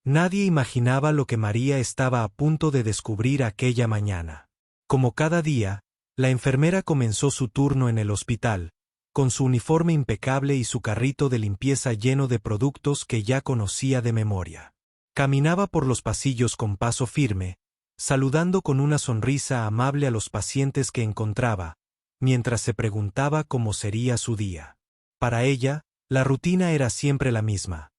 Nadie imaginaba lo que María estaba a punto de descubrir aquella mañana. Como cada día, la enfermera comenzó su turno en el hospital, con su uniforme impecable y su carrito de limpieza lleno de productos que ya conocía de memoria. Caminaba por los pasillos con paso firme, saludando con una sonrisa amable a los pacientes que encontraba, mientras se preguntaba cómo sería su día. Para ella, la rutina era siempre la misma: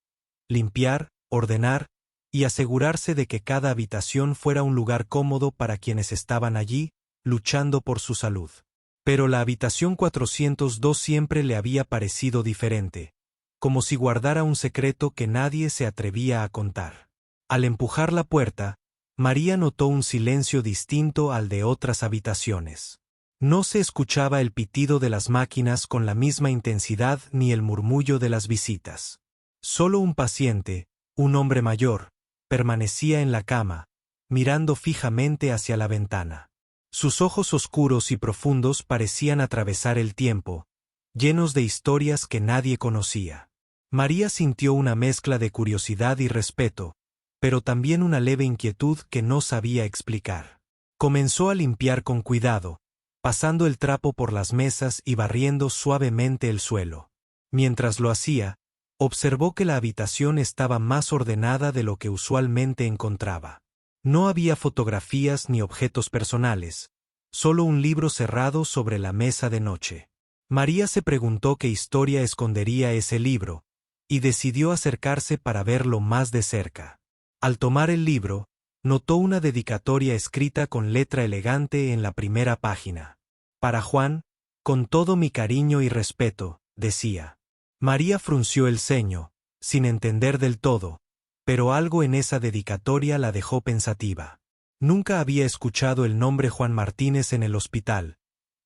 limpiar, ordenar y asegurarse de que cada habitación fuera un lugar cómodo para quienes estaban allí, luchando por su salud. Pero la habitación 402 siempre le había parecido diferente, como si guardara un secreto que nadie se atrevía a contar. Al empujar la puerta, María notó un silencio distinto al de otras habitaciones. No se escuchaba el pitido de las máquinas con la misma intensidad ni el murmullo de las visitas. Solo un paciente, un hombre mayor, permanecía en la cama, mirando fijamente hacia la ventana. Sus ojos oscuros y profundos parecían atravesar el tiempo, llenos de historias que nadie conocía. María sintió una mezcla de curiosidad y respeto, pero también una leve inquietud que no sabía explicar. Comenzó a limpiar con cuidado, pasando el trapo por las mesas y barriendo suavemente el suelo. Mientras lo hacía, observó que la habitación estaba más ordenada de lo que usualmente encontraba. No había fotografías ni objetos personales, solo un libro cerrado sobre la mesa de noche. María se preguntó qué historia escondería ese libro, y decidió acercarse para verlo más de cerca. Al tomar el libro, notó una dedicatoria escrita con letra elegante en la primera página. Para Juan, con todo mi cariño y respeto, decía. María frunció el ceño, sin entender del todo, pero algo en esa dedicatoria la dejó pensativa. Nunca había escuchado el nombre Juan Martínez en el hospital,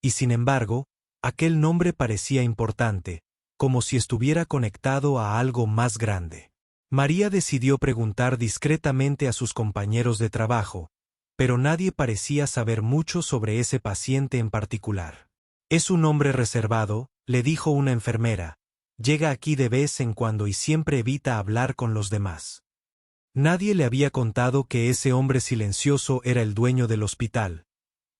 y sin embargo, aquel nombre parecía importante, como si estuviera conectado a algo más grande. María decidió preguntar discretamente a sus compañeros de trabajo, pero nadie parecía saber mucho sobre ese paciente en particular. Es un hombre reservado, le dijo una enfermera. Llega aquí de vez en cuando y siempre evita hablar con los demás. Nadie le había contado que ese hombre silencioso era el dueño del hospital,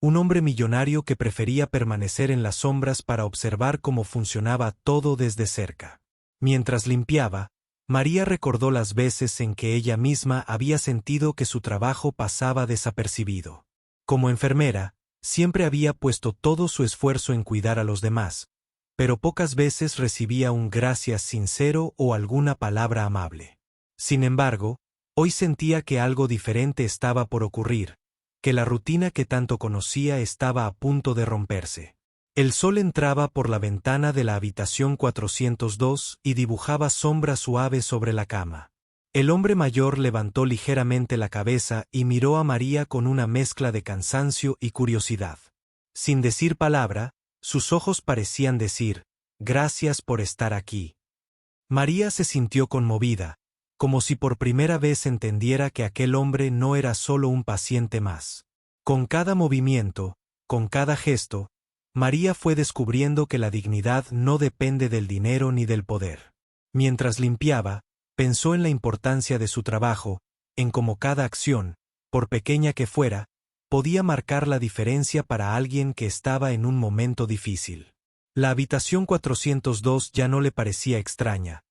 un hombre millonario que prefería permanecer en las sombras para observar cómo funcionaba todo desde cerca. Mientras limpiaba, María recordó las veces en que ella misma había sentido que su trabajo pasaba desapercibido. Como enfermera, siempre había puesto todo su esfuerzo en cuidar a los demás, pero pocas veces recibía un gracias sincero o alguna palabra amable. Sin embargo, hoy sentía que algo diferente estaba por ocurrir, que la rutina que tanto conocía estaba a punto de romperse. El sol entraba por la ventana de la habitación 402 y dibujaba sombras suaves sobre la cama. El hombre mayor levantó ligeramente la cabeza y miró a María con una mezcla de cansancio y curiosidad. Sin decir palabra, sus ojos parecían decir, «Gracias por estar aquí». María se sintió conmovida, como si por primera vez entendiera que aquel hombre no era solo un paciente más. Con cada movimiento, con cada gesto, María fue descubriendo que la dignidad no depende del dinero ni del poder. Mientras limpiaba, pensó en la importancia de su trabajo, en cómo cada acción, por pequeña que fuera, podía marcar la diferencia para alguien que estaba en un momento difícil. La habitación 402 ya no le parecía extraña.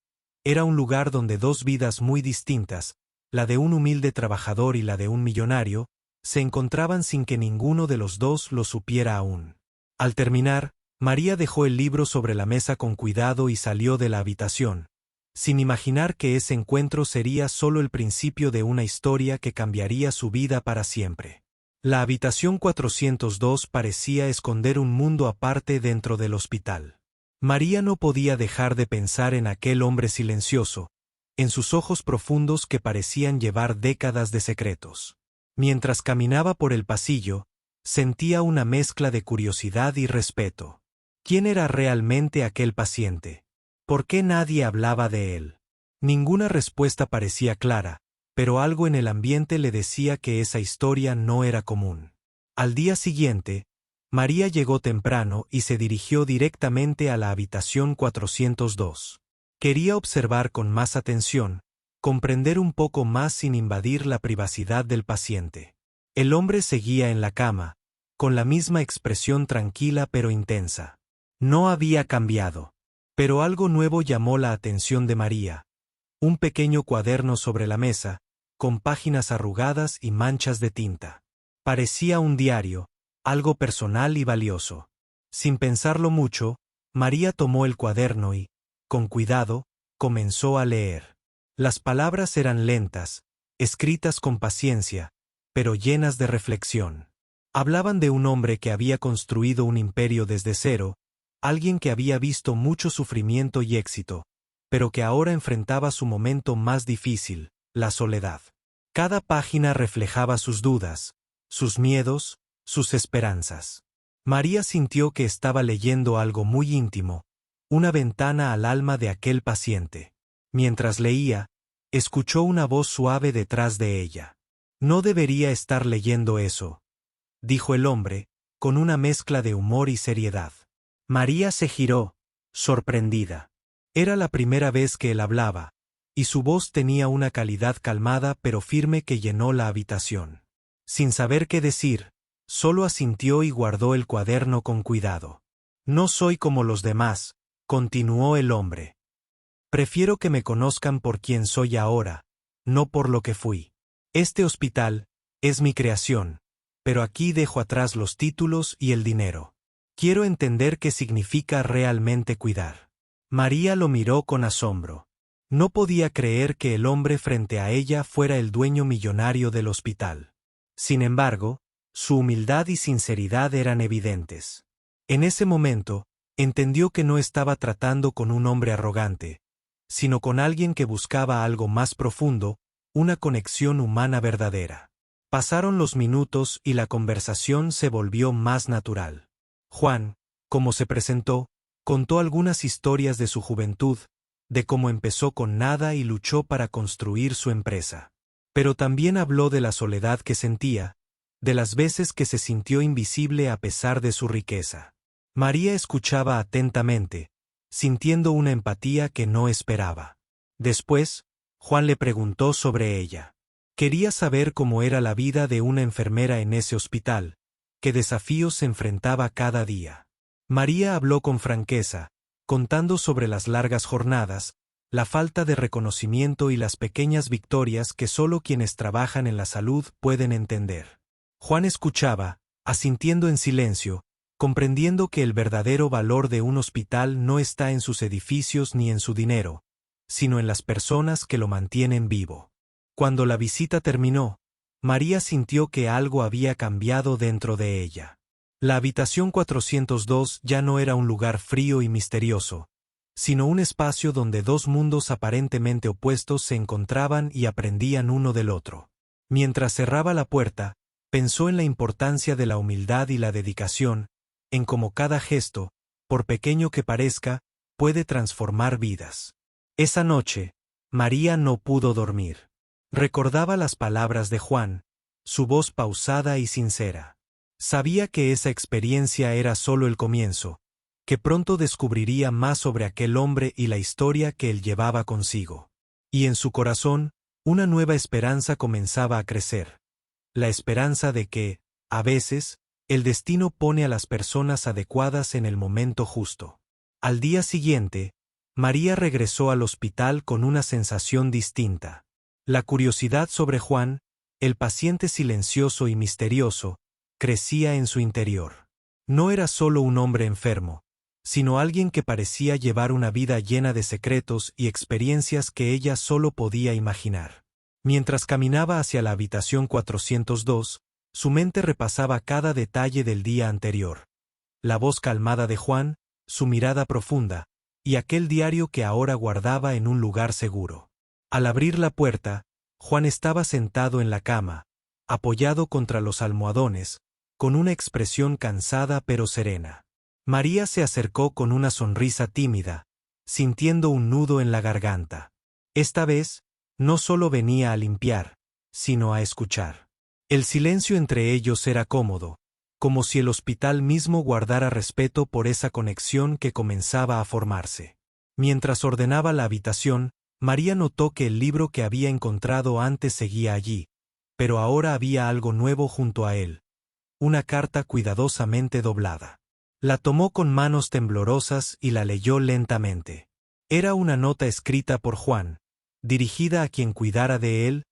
Era un lugar donde dos vidas muy distintas, la de un humilde trabajador y la de un millonario, se encontraban sin que ninguno de los dos lo supiera aún. Al terminar, María dejó el libro sobre la mesa con cuidado y salió de la habitación, sin imaginar que ese encuentro sería solo el principio de una historia que cambiaría su vida para siempre. La habitación 402 parecía esconder un mundo aparte dentro del hospital. María no podía dejar de pensar en aquel hombre silencioso, en sus ojos profundos que parecían llevar décadas de secretos. Mientras caminaba por el pasillo, sentía una mezcla de curiosidad y respeto. ¿Quién era realmente aquel paciente? ¿Por qué nadie hablaba de él? Ninguna respuesta parecía clara, pero algo en el ambiente le decía que esa historia no era común. Al día siguiente, María llegó temprano y se dirigió directamente a la habitación 402. Quería observar con más atención comprender un poco más sin invadir la privacidad del paciente. El hombre seguía en la cama, con la misma expresión tranquila pero intensa. No había cambiado. Pero algo nuevo llamó la atención de María. Un pequeño cuaderno sobre la mesa, con páginas arrugadas y manchas de tinta. Parecía un diario, algo personal y valioso. Sin pensarlo mucho, María tomó el cuaderno y, con cuidado, comenzó a leer. Las palabras eran lentas, escritas con paciencia, pero llenas de reflexión. Hablaban de un hombre que había construido un imperio desde cero, alguien que había visto mucho sufrimiento y éxito, pero que ahora enfrentaba su momento más difícil, la soledad. Cada página reflejaba sus dudas, sus miedos, sus esperanzas. María sintió que estaba leyendo algo muy íntimo, una ventana al alma de aquel paciente. Mientras leía, escuchó una voz suave detrás de ella. «No debería estar leyendo eso», dijo el hombre, con una mezcla de humor y seriedad. María se giró, sorprendida. Era la primera vez que él hablaba, y su voz tenía una calidad calmada pero firme que llenó la habitación. Sin saber qué decir, solo asintió y guardó el cuaderno con cuidado. «No soy como los demás», continuó el hombre. «Prefiero que me conozcan por quien soy ahora, no por lo que fui. Este hospital es mi creación, pero aquí dejo atrás los títulos y el dinero. Quiero entender qué significa realmente cuidar». María lo miró con asombro. No podía creer que el hombre frente a ella fuera el dueño millonario del hospital. Sin embargo, su humildad y sinceridad eran evidentes. En ese momento, entendió que no estaba tratando con un hombre arrogante, sino con alguien que buscaba algo más profundo, una conexión humana verdadera. Pasaron los minutos y la conversación se volvió más natural. Juan, como se presentó, contó algunas historias de su juventud, de cómo empezó con nada y luchó para construir su empresa. Pero también habló de la soledad que sentía, de las veces que se sintió invisible a pesar de su riqueza. María escuchaba atentamente, sintiendo una empatía que no esperaba. Después, Juan le preguntó sobre ella. Quería saber cómo era la vida de una enfermera en ese hospital, qué desafíos se enfrentaba cada día. María habló con franqueza, contando sobre las largas jornadas, la falta de reconocimiento y las pequeñas victorias que solo quienes trabajan en la salud pueden entender. Juan escuchaba, asintiendo en silencio, comprendiendo que el verdadero valor de un hospital no está en sus edificios ni en su dinero, sino en las personas que lo mantienen vivo. Cuando la visita terminó, María sintió que algo había cambiado dentro de ella. La habitación 402 ya no era un lugar frío y misterioso, sino un espacio donde dos mundos aparentemente opuestos se encontraban y aprendían uno del otro. Mientras cerraba la puerta, pensó en la importancia de la humildad y la dedicación, en cómo cada gesto, por pequeño que parezca, puede transformar vidas. Esa noche, María no pudo dormir. Recordaba las palabras de Juan, su voz pausada y sincera. Sabía que esa experiencia era solo el comienzo, que pronto descubriría más sobre aquel hombre y la historia que él llevaba consigo. Y en su corazón, una nueva esperanza comenzaba a crecer. La esperanza de que, a veces, el destino pone a las personas adecuadas en el momento justo. Al día siguiente, María regresó al hospital con una sensación distinta. La curiosidad sobre Juan, el paciente silencioso y misterioso, crecía en su interior. No era solo un hombre enfermo, sino alguien que parecía llevar una vida llena de secretos y experiencias que ella solo podía imaginar. Mientras caminaba hacia la habitación 402, su mente repasaba cada detalle del día anterior. La voz calmada de Juan, su mirada profunda, y aquel diario que ahora guardaba en un lugar seguro. Al abrir la puerta, Juan estaba sentado en la cama, apoyado contra los almohadones, con una expresión cansada pero serena. María se acercó con una sonrisa tímida, sintiendo un nudo en la garganta. Esta vez, no solo venía a limpiar, sino a escuchar. El silencio entre ellos era cómodo, como si el hospital mismo guardara respeto por esa conexión que comenzaba a formarse. Mientras ordenaba la habitación, María notó que el libro que había encontrado antes seguía allí, pero ahora había algo nuevo junto a él. Una carta cuidadosamente doblada. La tomó con manos temblorosas y la leyó lentamente. Era una nota escrita por Juan, dirigida a quien cuidara de él,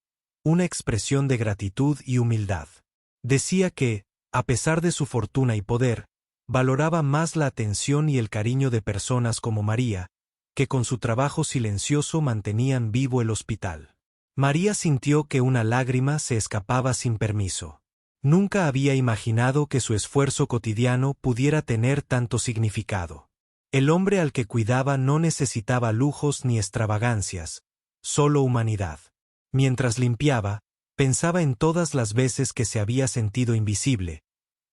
una expresión de gratitud y humildad. Decía que, a pesar de su fortuna y poder, valoraba más la atención y el cariño de personas como María, que con su trabajo silencioso mantenían vivo el hospital. María sintió que una lágrima se escapaba sin permiso. Nunca había imaginado que su esfuerzo cotidiano pudiera tener tanto significado. El hombre al que cuidaba no necesitaba lujos ni extravagancias, solo humanidad. Mientras limpiaba, pensaba en todas las veces que se había sentido invisible,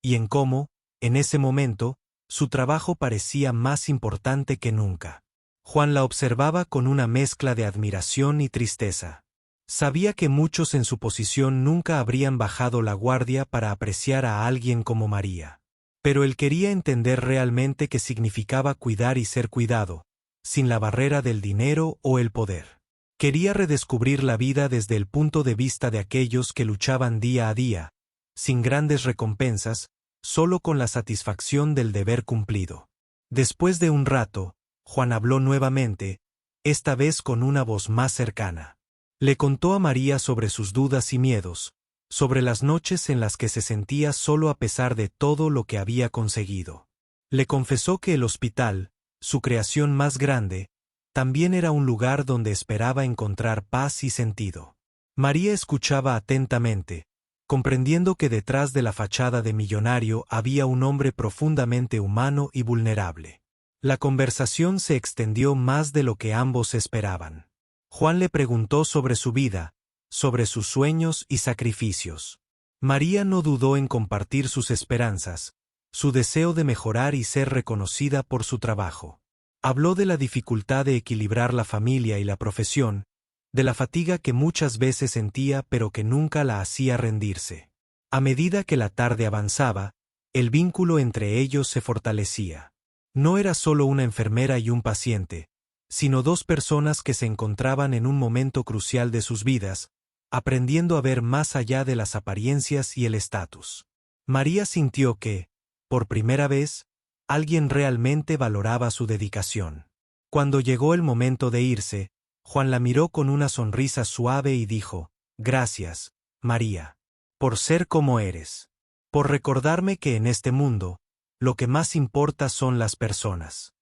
y en cómo, en ese momento, su trabajo parecía más importante que nunca. Juan la observaba con una mezcla de admiración y tristeza. Sabía que muchos en su posición nunca habrían bajado la guardia para apreciar a alguien como María. Pero él quería entender realmente qué significaba cuidar y ser cuidado, sin la barrera del dinero o el poder. Quería redescubrir la vida desde el punto de vista de aquellos que luchaban día a día, sin grandes recompensas, solo con la satisfacción del deber cumplido. Después de un rato, Juan habló nuevamente, esta vez con una voz más cercana. Le contó a María sobre sus dudas y miedos, sobre las noches en las que se sentía solo a pesar de todo lo que había conseguido. Le confesó que el hospital, su creación más grande, también era un lugar donde esperaba encontrar paz y sentido. María escuchaba atentamente, comprendiendo que detrás de la fachada de millonario había un hombre profundamente humano y vulnerable. La conversación se extendió más de lo que ambos esperaban. Juan le preguntó sobre su vida, sobre sus sueños y sacrificios. María no dudó en compartir sus esperanzas, su deseo de mejorar y ser reconocida por su trabajo. Habló de la dificultad de equilibrar la familia y la profesión, de la fatiga que muchas veces sentía pero que nunca la hacía rendirse. A medida que la tarde avanzaba, el vínculo entre ellos se fortalecía. No era solo una enfermera y un paciente, sino dos personas que se encontraban en un momento crucial de sus vidas, aprendiendo a ver más allá de las apariencias y el estatus. María sintió que, por primera vez, alguien realmente valoraba su dedicación. Cuando llegó el momento de irse, Juan la miró con una sonrisa suave y dijo, «Gracias, María, por ser como eres, por recordarme que en este mundo, lo que más importa son las personas».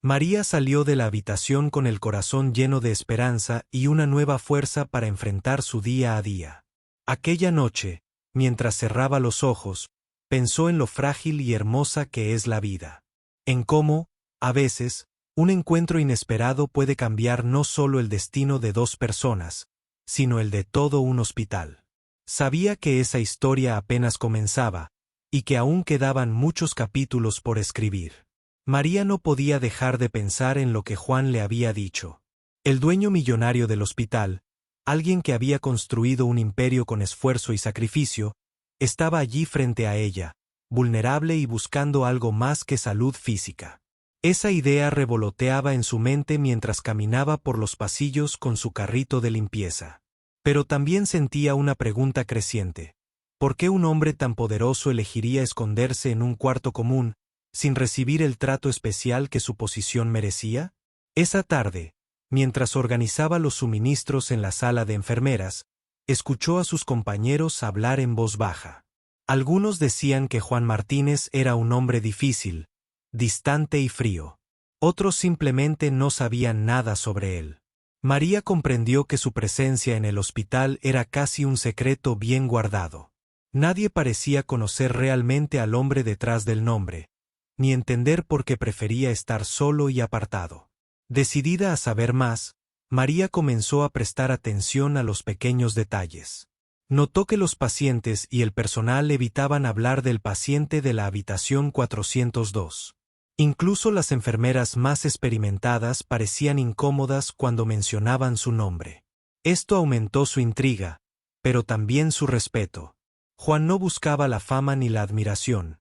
María salió de la habitación con el corazón lleno de esperanza y una nueva fuerza para enfrentar su día a día. Aquella noche, mientras cerraba los ojos, pensó en lo frágil y hermosa que es la vida. En cómo, a veces, un encuentro inesperado puede cambiar no solo el destino de dos personas, sino el de todo un hospital. Sabía que esa historia apenas comenzaba, y que aún quedaban muchos capítulos por escribir. María no podía dejar de pensar en lo que Juan le había dicho. El dueño millonario del hospital, alguien que había construido un imperio con esfuerzo y sacrificio, estaba allí frente a ella, vulnerable y buscando algo más que salud física. Esa idea revoloteaba en su mente mientras caminaba por los pasillos con su carrito de limpieza. Pero también sentía una pregunta creciente. ¿Por qué un hombre tan poderoso elegiría esconderse en un cuarto común, sin recibir el trato especial que su posición merecía? Esa tarde, mientras organizaba los suministros en la sala de enfermeras, escuchó a sus compañeros hablar en voz baja. Algunos decían que Juan Martínez era un hombre difícil, distante y frío. Otros simplemente no sabían nada sobre él. María comprendió que su presencia en el hospital era casi un secreto bien guardado. Nadie parecía conocer realmente al hombre detrás del nombre, ni entender por qué prefería estar solo y apartado. Decidida a saber más, María comenzó a prestar atención a los pequeños detalles. Notó que los pacientes y el personal evitaban hablar del paciente de la habitación 402. Incluso las enfermeras más experimentadas parecían incómodas cuando mencionaban su nombre. Esto aumentó su intriga, pero también su respeto. Juan no buscaba la fama ni la admiración.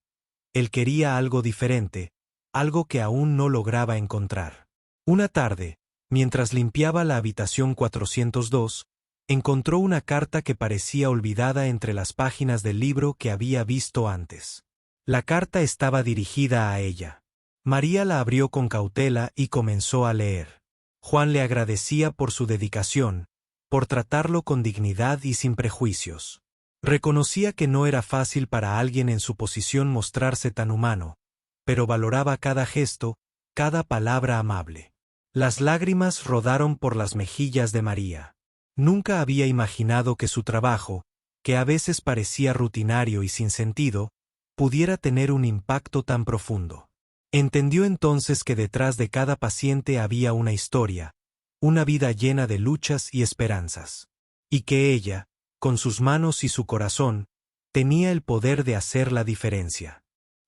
Él quería algo diferente, algo que aún no lograba encontrar. Una tarde, Mientras limpiaba la habitación 402, encontró una carta que parecía olvidada entre las páginas del libro que había visto antes. La carta estaba dirigida a ella. María la abrió con cautela y comenzó a leer. Juan le agradecía por su dedicación, por tratarlo con dignidad y sin prejuicios. Reconocía que no era fácil para alguien en su posición mostrarse tan humano, pero valoraba cada gesto, cada palabra amable. Las lágrimas rodaron por las mejillas de María. Nunca había imaginado que su trabajo, que a veces parecía rutinario y sin sentido, pudiera tener un impacto tan profundo. Entendió entonces que detrás de cada paciente había una historia, una vida llena de luchas y esperanzas. Y que ella, con sus manos y su corazón, tenía el poder de hacer la diferencia.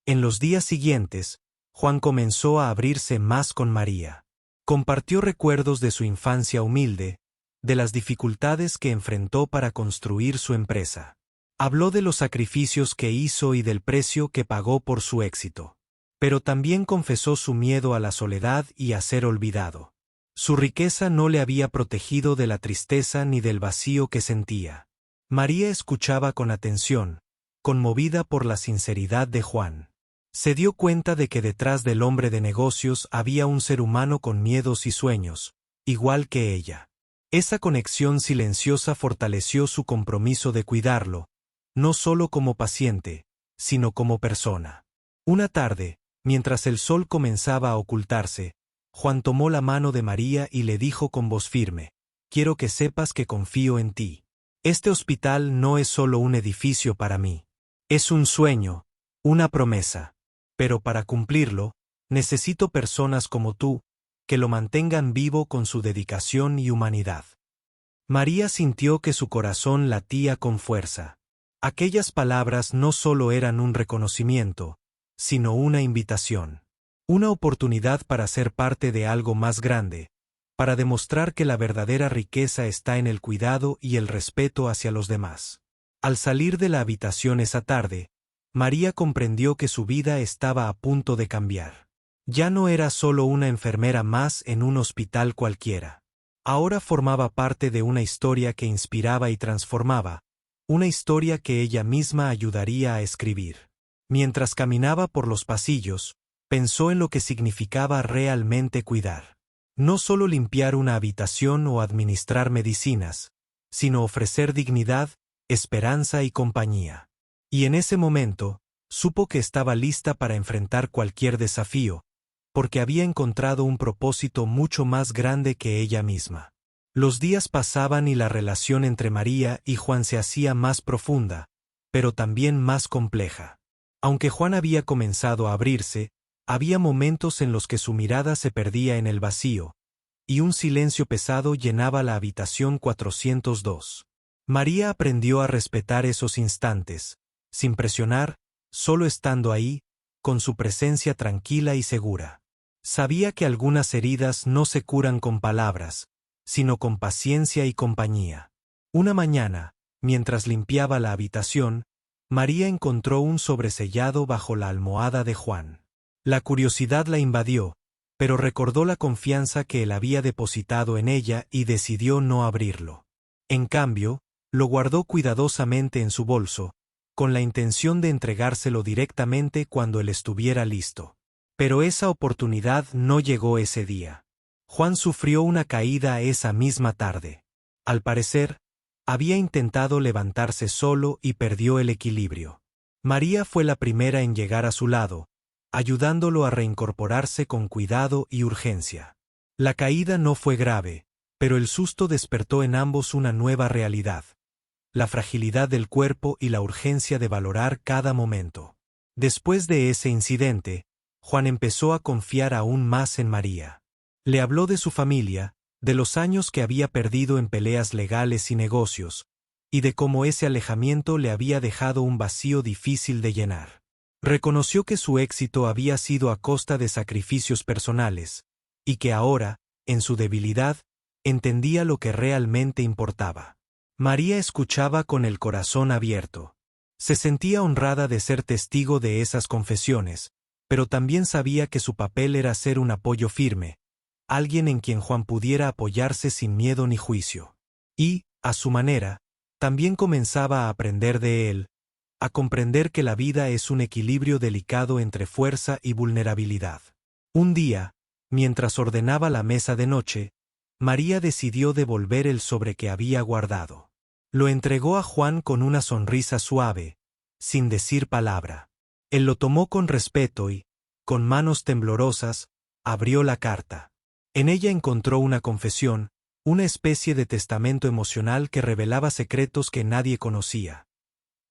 En los días siguientes, Juan comenzó a abrirse más con María. Compartió recuerdos de su infancia humilde, de las dificultades que enfrentó para construir su empresa. Habló de los sacrificios que hizo y del precio que pagó por su éxito. Pero también confesó su miedo a la soledad y a ser olvidado. Su riqueza no le había protegido de la tristeza ni del vacío que sentía. María escuchaba con atención, conmovida por la sinceridad de Juan. Se dio cuenta de que detrás del hombre de negocios había un ser humano con miedos y sueños, igual que ella. Esa conexión silenciosa fortaleció su compromiso de cuidarlo, no solo como paciente, sino como persona. Una tarde, mientras el sol comenzaba a ocultarse, Juan tomó la mano de María y le dijo con voz firme: «Quiero que sepas que confío en ti. Este hospital no es solo un edificio para mí. Es un sueño, una promesa. Pero para cumplirlo, necesito personas como tú, que lo mantengan vivo con su dedicación y humanidad». María sintió que su corazón latía con fuerza. Aquellas palabras no solo eran un reconocimiento, sino una invitación. Una oportunidad para ser parte de algo más grande, para demostrar que la verdadera riqueza está en el cuidado y el respeto hacia los demás. Al salir de la habitación esa tarde, María comprendió que su vida estaba a punto de cambiar. Ya no era solo una enfermera más en un hospital cualquiera. Ahora formaba parte de una historia que inspiraba y transformaba, una historia que ella misma ayudaría a escribir. Mientras caminaba por los pasillos, pensó en lo que significaba realmente cuidar. No solo limpiar una habitación o administrar medicinas, sino ofrecer dignidad, esperanza y compañía. Y en ese momento, supo que estaba lista para enfrentar cualquier desafío, porque había encontrado un propósito mucho más grande que ella misma. Los días pasaban y la relación entre María y Juan se hacía más profunda, pero también más compleja. Aunque Juan había comenzado a abrirse, había momentos en los que su mirada se perdía en el vacío, y un silencio pesado llenaba la habitación 402. María aprendió a respetar esos instantes, sin presionar, solo estando ahí, con su presencia tranquila y segura. Sabía que algunas heridas no se curan con palabras, sino con paciencia y compañía. Una mañana, mientras limpiaba la habitación, María encontró un sobresellado bajo la almohada de Juan. La curiosidad la invadió, pero recordó la confianza que él había depositado en ella y decidió no abrirlo. En cambio, lo guardó cuidadosamente en su bolso, con la intención de entregárselo directamente cuando él estuviera listo. Pero esa oportunidad no llegó ese día. Juan sufrió una caída esa misma tarde. Al parecer, había intentado levantarse solo y perdió el equilibrio. María fue la primera en llegar a su lado, ayudándolo a reincorporarse con cuidado y urgencia. La caída no fue grave, pero el susto despertó en ambos una nueva realidad: la fragilidad del cuerpo y la urgencia de valorar cada momento. Después de ese incidente, Juan empezó a confiar aún más en María. Le habló de su familia, de los años que había perdido en peleas legales y negocios, y de cómo ese alejamiento le había dejado un vacío difícil de llenar. Reconoció que su éxito había sido a costa de sacrificios personales, y que ahora, en su debilidad, entendía lo que realmente importaba. María escuchaba con el corazón abierto. Se sentía honrada de ser testigo de esas confesiones, pero también sabía que su papel era ser un apoyo firme, alguien en quien Juan pudiera apoyarse sin miedo ni juicio. Y, a su manera, también comenzaba a aprender de él, a comprender que la vida es un equilibrio delicado entre fuerza y vulnerabilidad. Un día, mientras ordenaba la mesa de noche, María decidió devolver el sobre que había guardado. Lo entregó a Juan con una sonrisa suave, sin decir palabra. Él lo tomó con respeto y, con manos temblorosas, abrió la carta. En ella encontró una confesión, una especie de testamento emocional que revelaba secretos que nadie conocía.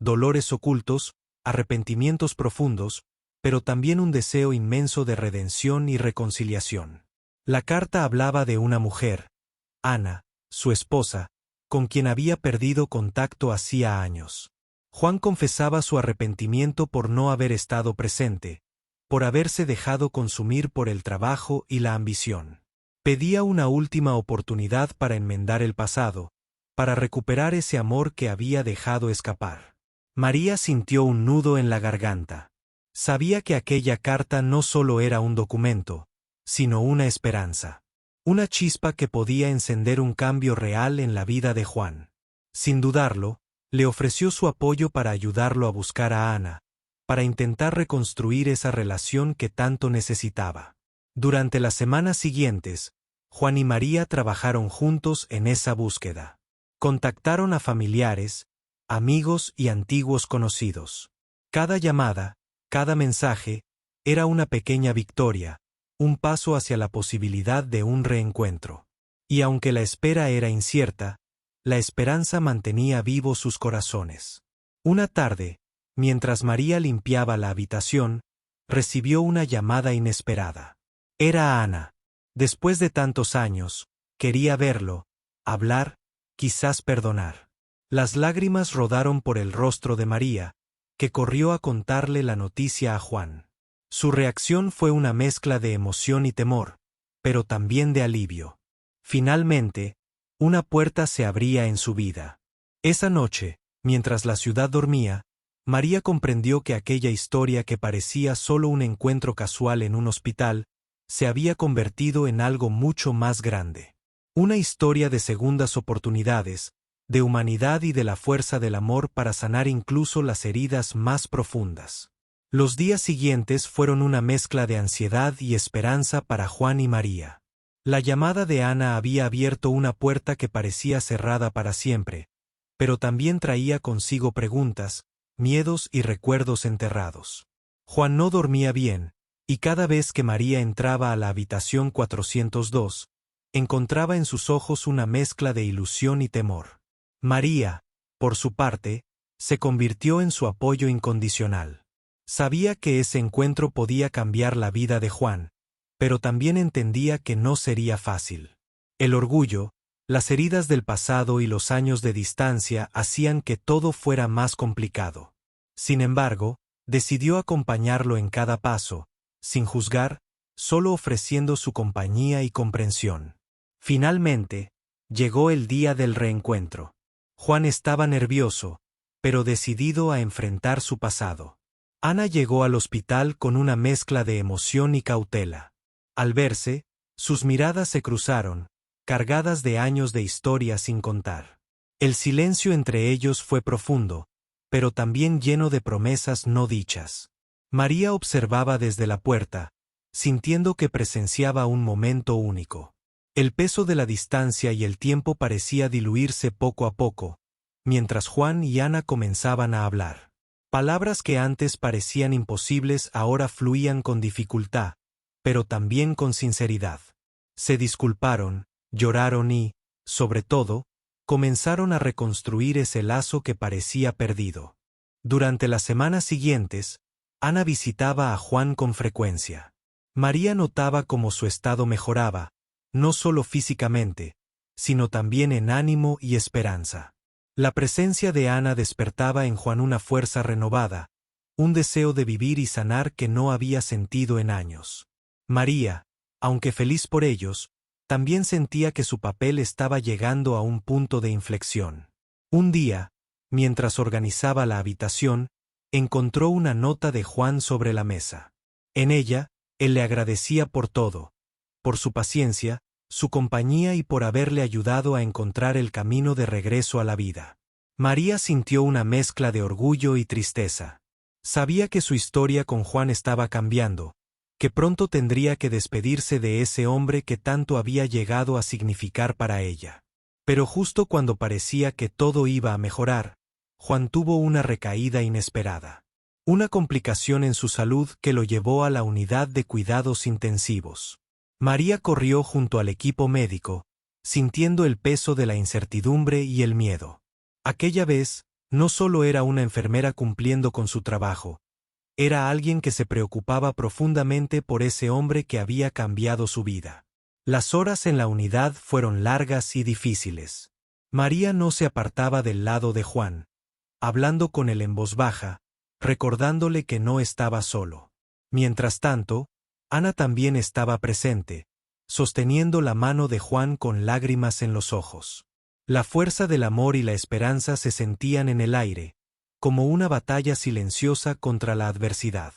Dolores ocultos, arrepentimientos profundos, pero también un deseo inmenso de redención y reconciliación. La carta hablaba de una mujer, Ana, su esposa, con quien había perdido contacto hacía años. Juan confesaba su arrepentimiento por no haber estado presente, por haberse dejado consumir por el trabajo y la ambición. Pedía una última oportunidad para enmendar el pasado, para recuperar ese amor que había dejado escapar. María sintió un nudo en la garganta. Sabía que aquella carta no solo era un documento, sino una esperanza. Una chispa que podía encender un cambio real en la vida de Juan. Sin dudarlo, le ofreció su apoyo para ayudarlo a buscar a Ana, para intentar reconstruir esa relación que tanto necesitaba. Durante las semanas siguientes, Juan y María trabajaron juntos en esa búsqueda. Contactaron a familiares, amigos y antiguos conocidos. Cada llamada, cada mensaje, era una pequeña victoria, un paso hacia la posibilidad de un reencuentro. Y aunque la espera era incierta, la esperanza mantenía vivos sus corazones. Una tarde, mientras María limpiaba la habitación, recibió una llamada inesperada. Era Ana. Después de tantos años, quería verlo, hablar, quizás perdonar. Las lágrimas rodaron por el rostro de María, que corrió a contarle la noticia a Juan. Su reacción fue una mezcla de emoción y temor, pero también de alivio. Finalmente, una puerta se abría en su vida. Esa noche, mientras la ciudad dormía, María comprendió que aquella historia que parecía solo un encuentro casual en un hospital, se había convertido en algo mucho más grande. Una historia de segundas oportunidades, de humanidad y de la fuerza del amor para sanar incluso las heridas más profundas. Los días siguientes fueron una mezcla de ansiedad y esperanza para Juan y María. La llamada de Ana había abierto una puerta que parecía cerrada para siempre, pero también traía consigo preguntas, miedos y recuerdos enterrados. Juan no dormía bien, y cada vez que María entraba a la habitación 402, encontraba en sus ojos una mezcla de ilusión y temor. María, por su parte, se convirtió en su apoyo incondicional. Sabía que ese encuentro podía cambiar la vida de Juan, pero también entendía que no sería fácil. El orgullo, las heridas del pasado y los años de distancia hacían que todo fuera más complicado. Sin embargo, decidió acompañarlo en cada paso, sin juzgar, solo ofreciendo su compañía y comprensión. Finalmente, llegó el día del reencuentro. Juan estaba nervioso, pero decidido a enfrentar su pasado. Ana llegó al hospital con una mezcla de emoción y cautela. Al verse, sus miradas se cruzaron, cargadas de años de historia sin contar. El silencio entre ellos fue profundo, pero también lleno de promesas no dichas. María observaba desde la puerta, sintiendo que presenciaba un momento único. El peso de la distancia y el tiempo parecía diluirse poco a poco, mientras Juan y Ana comenzaban a hablar. Palabras que antes parecían imposibles ahora fluían con dificultad, pero también con sinceridad. Se disculparon, lloraron y, sobre todo, comenzaron a reconstruir ese lazo que parecía perdido. Durante las semanas siguientes, Ana visitaba a Juan con frecuencia. María notaba cómo su estado mejoraba, no solo físicamente, sino también en ánimo y esperanza. La presencia de Ana despertaba en Juan una fuerza renovada, un deseo de vivir y sanar que no había sentido en años. María, aunque feliz por ellos, también sentía que su papel estaba llegando a un punto de inflexión. Un día, mientras organizaba la habitación, encontró una nota de Juan sobre la mesa. En ella, él le agradecía por todo, por su paciencia, su compañía y por haberle ayudado a encontrar el camino de regreso a la vida. María sintió una mezcla de orgullo y tristeza. Sabía que su historia con Juan estaba cambiando, que pronto tendría que despedirse de ese hombre que tanto había llegado a significar para ella. Pero justo cuando parecía que todo iba a mejorar, Juan tuvo una recaída inesperada. Una complicación en su salud que lo llevó a la unidad de cuidados intensivos. María corrió junto al equipo médico, sintiendo el peso de la incertidumbre y el miedo. Aquella vez, no solo era una enfermera cumpliendo con su trabajo, era alguien que se preocupaba profundamente por ese hombre que había cambiado su vida. Las horas en la unidad fueron largas y difíciles. María no se apartaba del lado de Juan, hablando con él en voz baja, recordándole que no estaba solo. Mientras tanto, Ana también estaba presente, sosteniendo la mano de Juan con lágrimas en los ojos. La fuerza del amor y la esperanza se sentían en el aire, como una batalla silenciosa contra la adversidad.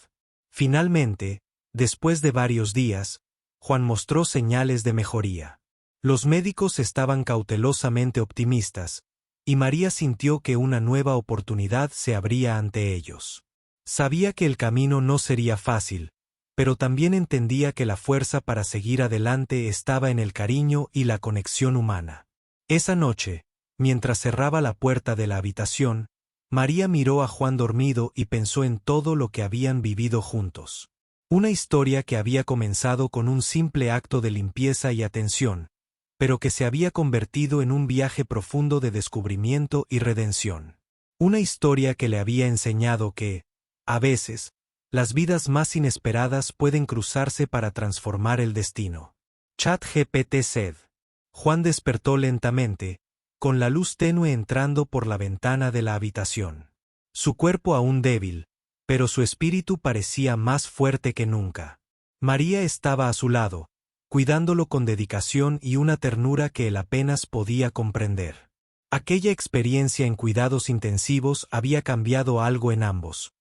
Finalmente, después de varios días, Juan mostró señales de mejoría. Los médicos estaban cautelosamente optimistas, y María sintió que una nueva oportunidad se abría ante ellos. Sabía que el camino no sería fácil, pero también entendía que la fuerza para seguir adelante estaba en el cariño y la conexión humana. Esa noche, mientras cerraba la puerta de la habitación, María miró a Juan dormido y pensó en todo lo que habían vivido juntos. Una historia que había comenzado con un simple acto de limpieza y atención, pero que se había convertido en un viaje profundo de descubrimiento y redención. Una historia que le había enseñado que, a veces, las vidas más inesperadas pueden cruzarse para transformar el destino. ChatGPT SED. Juan despertó lentamente, con la luz tenue entrando por la ventana de la habitación. Su cuerpo aún débil, pero su espíritu parecía más fuerte que nunca. María estaba a su lado, cuidándolo con dedicación y una ternura que él apenas podía comprender. Aquella experiencia en cuidados intensivos había cambiado algo en ambos.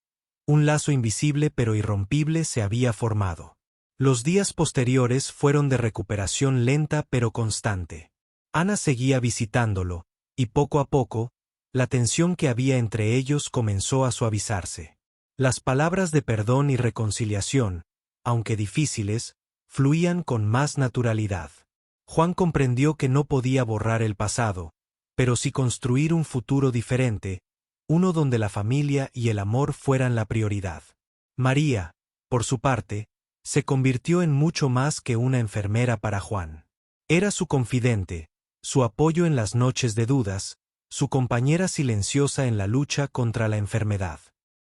Un lazo invisible pero irrompible se había formado. Los días posteriores fueron de recuperación lenta pero constante. Ana seguía visitándolo, y poco a poco, la tensión que había entre ellos comenzó a suavizarse. Las palabras de perdón y reconciliación, aunque difíciles, fluían con más naturalidad. Juan comprendió que no podía borrar el pasado, pero sí construir un futuro diferente, uno donde la familia y el amor fueran la prioridad. María, por su parte, se convirtió en mucho más que una enfermera para Juan. Era su confidente, su apoyo en las noches de dudas, su compañera silenciosa en la lucha contra la enfermedad.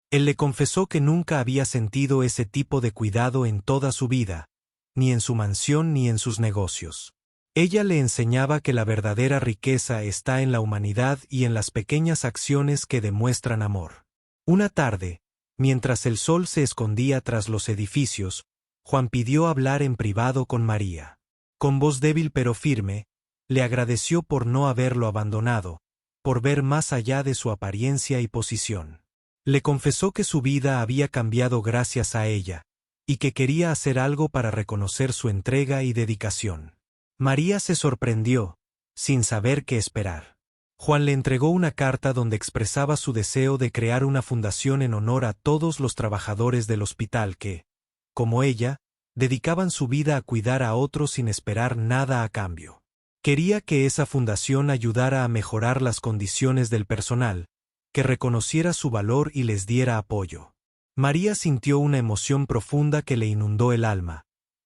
Él le confesó que nunca había sentido ese tipo de cuidado en toda su vida, ni en su mansión ni en sus negocios. Ella le enseñaba que la verdadera riqueza está en la humanidad y en las pequeñas acciones que demuestran amor. Una tarde, mientras el sol se escondía tras los edificios, Juan pidió hablar en privado con María. Con voz débil pero firme, le agradeció por no haberlo abandonado, por ver más allá de su apariencia y posición. Le confesó que su vida había cambiado gracias a ella, y que quería hacer algo para reconocer su entrega y dedicación. María se sorprendió, sin saber qué esperar. Juan le entregó una carta donde expresaba su deseo de crear una fundación en honor a todos los trabajadores del hospital que, como ella, dedicaban su vida a cuidar a otros sin esperar nada a cambio. Quería que esa fundación ayudara a mejorar las condiciones del personal, que reconociera su valor y les diera apoyo. María sintió una emoción profunda que le inundó el alma.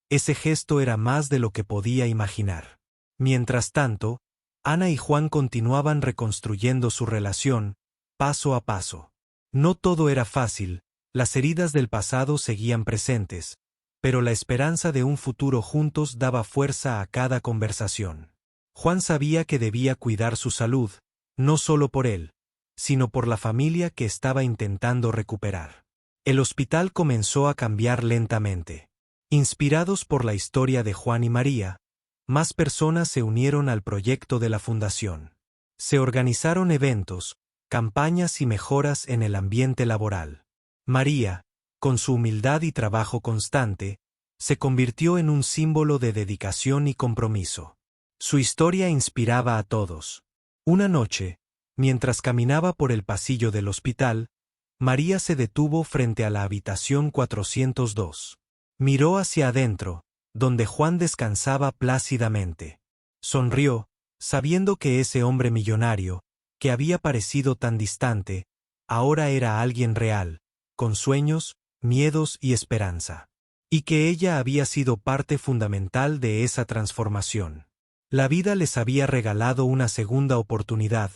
Ese gesto era más de lo que podía imaginar. Mientras tanto, Ana y Juan continuaban reconstruyendo su relación, paso a paso. No todo era fácil, las heridas del pasado seguían presentes, pero la esperanza de un futuro juntos daba fuerza a cada conversación. Juan sabía que debía cuidar su salud, no solo por él, sino por la familia que estaba intentando recuperar. El hospital comenzó a cambiar lentamente. Inspirados por la historia de Juan y María, más personas se unieron al proyecto de la fundación. Se organizaron eventos, campañas y mejoras en el ambiente laboral. María, con su humildad y trabajo constante, se convirtió en un símbolo de dedicación y compromiso. Su historia inspiraba a todos. Una noche, mientras caminaba por el pasillo del hospital, María se detuvo frente a la habitación 402. Miró hacia adentro, donde Juan descansaba plácidamente. Sonrió, sabiendo que ese hombre millonario, que había parecido tan distante, ahora era alguien real, con sueños, miedos y esperanza. Y que ella había sido parte fundamental de esa transformación. La vida les había regalado una segunda oportunidad,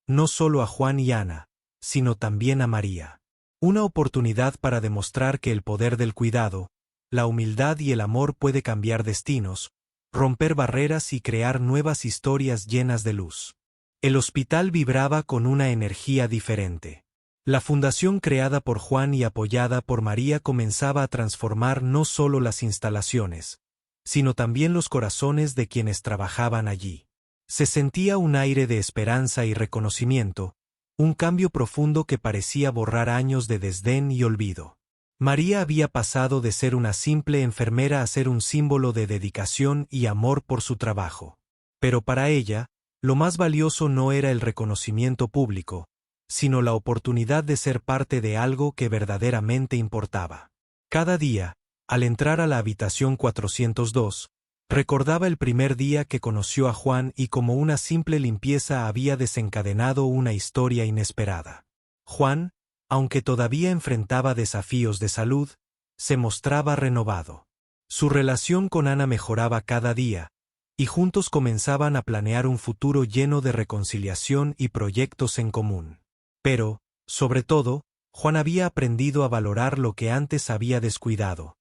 no solo a Juan y Ana, sino también a María. Una oportunidad para demostrar que el poder del cuidado, la humildad y el amor puede cambiar destinos, romper barreras y crear nuevas historias llenas de luz. El hospital vibraba con una energía diferente. La fundación creada por Juan y apoyada por María comenzaba a transformar no solo las instalaciones, sino también los corazones de quienes trabajaban allí. Se sentía un aire de esperanza y reconocimiento, un cambio profundo que parecía borrar años de desdén y olvido. María había pasado de ser una simple enfermera a ser un símbolo de dedicación y amor por su trabajo. Pero para ella, lo más valioso no era el reconocimiento público, sino la oportunidad de ser parte de algo que verdaderamente importaba. Cada día, al entrar a la habitación 402, recordaba el primer día que conoció a Juan y cómo una simple limpieza había desencadenado una historia inesperada. Juan, aunque todavía enfrentaba desafíos de salud, se mostraba renovado. Su relación con Ana mejoraba cada día, y juntos comenzaban a planear un futuro lleno de reconciliación y proyectos en común. Pero, sobre todo, Juan había aprendido a valorar lo que antes había descuidado: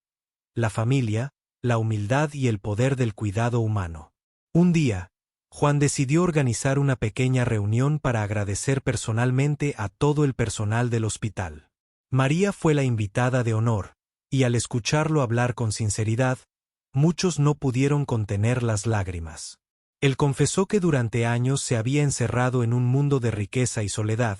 la familia, la humildad y el poder del cuidado humano. Un día, Juan decidió organizar una pequeña reunión para agradecer personalmente a todo el personal del hospital. María fue la invitada de honor, y al escucharlo hablar con sinceridad, muchos no pudieron contener las lágrimas. Él confesó que durante años se había encerrado en un mundo de riqueza y soledad,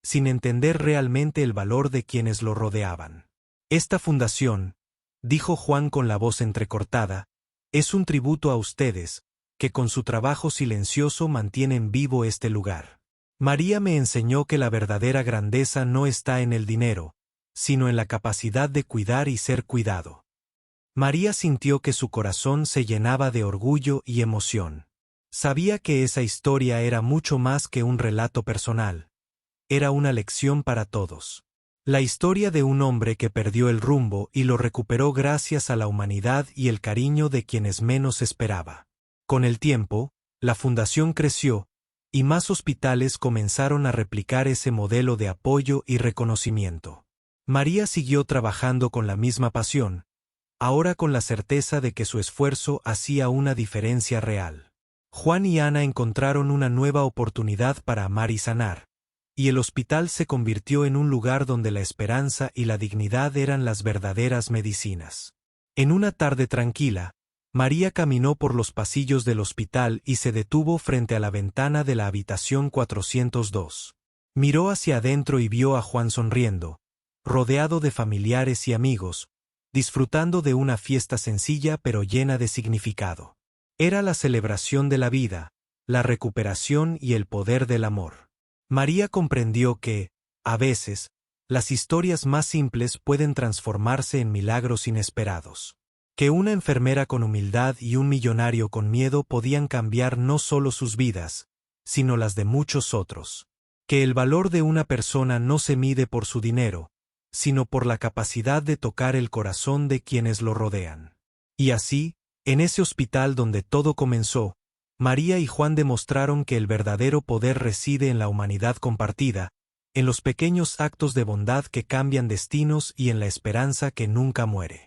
sin entender realmente el valor de quienes lo rodeaban. Esta fundación, dijo Juan con la voz entrecortada, es un tributo a ustedes, que con su trabajo silencioso mantienen vivo este lugar. María me enseñó que la verdadera grandeza no está en el dinero, sino en la capacidad de cuidar y ser cuidado. María sintió que su corazón se llenaba de orgullo y emoción. Sabía que esa historia era mucho más que un relato personal. Era una lección para todos. La historia de un hombre que perdió el rumbo y lo recuperó gracias a la humanidad y el cariño de quienes menos esperaba. Con el tiempo, la fundación creció, y más hospitales comenzaron a replicar ese modelo de apoyo y reconocimiento. María siguió trabajando con la misma pasión, ahora con la certeza de que su esfuerzo hacía una diferencia real. Juan y Ana encontraron una nueva oportunidad para amar y sanar, y el hospital se convirtió en un lugar donde la esperanza y la dignidad eran las verdaderas medicinas. En una tarde tranquila, María caminó por los pasillos del hospital y se detuvo frente a la ventana de la habitación 402. Miró hacia adentro y vio a Juan sonriendo, rodeado de familiares y amigos, disfrutando de una fiesta sencilla pero llena de significado. Era la celebración de la vida, la recuperación y el poder del amor. María comprendió que, a veces, las historias más simples pueden transformarse en milagros inesperados. Que una enfermera con humildad y un millonario con miedo podían cambiar no solo sus vidas, sino las de muchos otros. Que el valor de una persona no se mide por su dinero, sino por la capacidad de tocar el corazón de quienes lo rodean. Y así, en ese hospital donde todo comenzó, María y Juan demostraron que el verdadero poder reside en la humanidad compartida, en los pequeños actos de bondad que cambian destinos y en la esperanza que nunca muere.